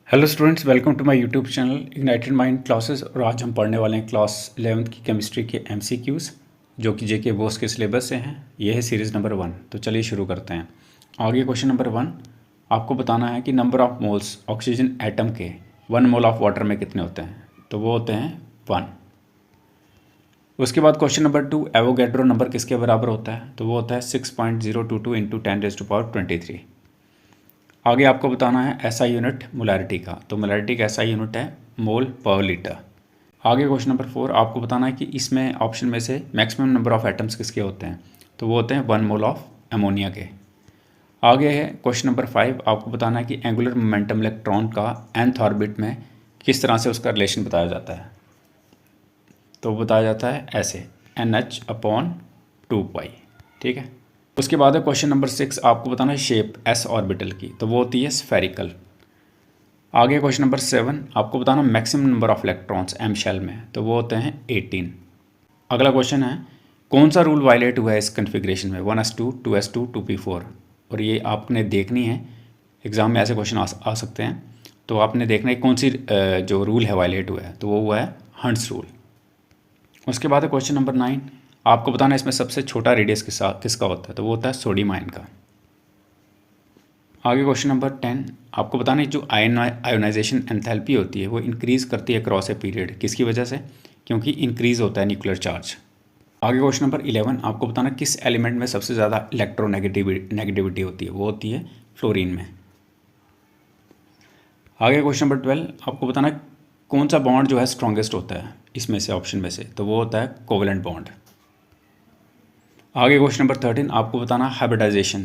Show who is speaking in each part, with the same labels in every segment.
Speaker 1: Hello students, welcome to my YouTube channel Ignited Mind Classes. और आज हम पढ़ने वाले हैं क्लास 11th की केमिस्ट्री के एमसीक्यूज़ जो कि जेके बोस के सिलेबस से हैं। ये है सीरीज़ नंबर 1। तो चलिए शुरू करते हैं। आगे क्वेश्चन नंबर 1 आपको बताना है कि number of moles oxygen atom के 1 मोल ऑफ वाटर में कितने होते हैं। तो वो होते हैं 1। उसके बाद क्वेश्चन नंबर 2 एवोगैड्रो नंबर किसके बराबर होता है। तो वो होता है 6.022 इंटू 10⁻23। आगे आपको बताना है एसआई यूनिट मोलैरिटी का। तो मोलैरिटी का एसआई यूनिट है मोल पर लीटर। आगे क्वेश्चन नंबर 4 आपको बताना है कि इसमें ऑप्शन में से मैक्सिमम नंबर ऑफ एटम्स किसके होते हैं। तो वो होते हैं 1 मोल ऑफ अमोनिया के। आगे है क्वेश्चन नंबर 5 आपको बताना है कि एंगुलर मोमेंटम इलेक्ट्रॉन का nth ऑर्बिट में किस तरह से उसका रिलेशन बताया जाता है। तो बताया जाता है ऐसे NH/2π। ठीक है। उसके बाद है क्वेश्चन नंबर 6 आपको बताना है शेप एस ऑर्बिटल की। तो वो होती है स्फेरिकल। आगे क्वेश्चन नंबर 7 आपको बताना maximum number of electrons M shell में। तो वो होते हैं 18। अगला क्वेश्चन है कौन सा रूल वायलेट हुआ है इस कन्फिग्रेशन में 1s2 2s2 2p4। और ये आपने देखनी है, एग्जाम में ऐसे क्वेश्चन आ सकते हैं। तो आपने देखना है कौन सी जो रूल है वायलेट हुआ है। तो वो हुआ है हंट्स रूल। उसके बाद है क्वेश्चन नंबर 9 आपको बताना है इसमें सबसे छोटा रेडियस किसका होता है। तो वो होता है सोडियम आयन का। आगे क्वेश्चन नंबर 10 आपको बताना है जो आयोनाइजेशन एंथैल्पी होती है वो इंक्रीज़ करती है क्रॉस ए पीरियड किसकी वजह से, क्योंकि इंक्रीज़ होता है न्यूक्लियर चार्ज। आगे क्वेश्चन नंबर 11 आपको बताना किस एलिमेंट में सबसे ज़्यादा इलेक्ट्रोनेगेटिविटी होती है। वो होती है फ्लोरीन में। आगे क्वेश्चन नंबर 12 आपको बताना कौन सा बॉन्ड जो है स्ट्रॉन्गेस्ट होता है इसमें से ऑप्शन में से। तो वो होता है कोवेलेंट बॉन्ड। आगे क्वेश्चन नंबर 13 आपको बताना हाइब्रिडाइजेशन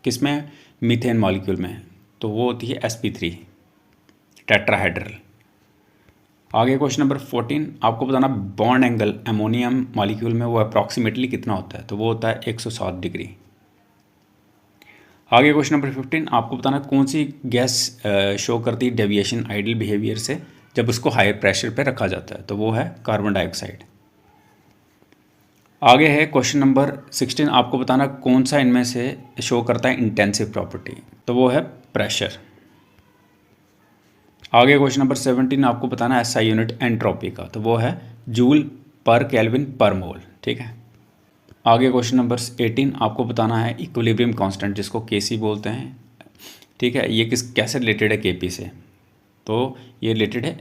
Speaker 1: किसमें, मीथेन मॉलिक्यूल में। तो वो होती है sp3 टेट्राहेड्रल। आगे क्वेश्चन नंबर 14 आपको बताना बॉन्ड एंगल अमोनियम मॉलिक्यूल में वो अप्रॉक्सीमेटली कितना होता है। तो वो होता है 107 डिग्री। आगे क्वेश्चन नंबर 15 आपको बताना कौन सी गैस शो करती है डेविएशन आइडियल बिहेवियर से जब उसको हाई प्रेशर पे रखा जाता है। तो वो है कार्बन डाइऑक्साइड। आगे है क्वेश्चन नंबर 16 आपको बताना कौन सा इनमें से शो करता है इंटेंसिव प्रॉपर्टी। तो वो है प्रेशर। आगे क्वेश्चन नंबर 17 आपको बताना है एसआई यूनिट एंट्रोपी का। तो वो है जूल पर केल्विन पर मोल। ठीक है। आगे क्वेश्चन नंबर 18 आपको बताना है इक्विलिब्रियम कांस्टेंट जिसको केसी बोलते हैं। ठीक है। ये कैसे रिलेटेड है केपी से। तो ये रिलेटेड है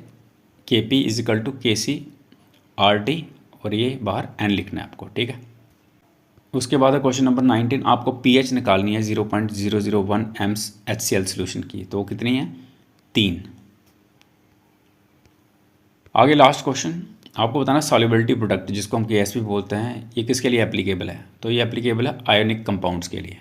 Speaker 1: KP is equal to KC R T और ये बाहर एन लिखना है आपको। ठीक है। उसके बाद है क्वेश्चन नंबर 19 आपको पीएच निकालनी है 0.001 एम्स HCl सोल्यूशन की। तो वो कितनी है 3। आगे लास्ट क्वेश्चन आपको बताना सॉल्युबिलिटी प्रोडक्ट जिसको हम KSP बोलते हैं ये किसके लिए एप्लीकेबल है। तो ये एप्लीकेबल है आयोनिक कंपाउंड्स के लिए।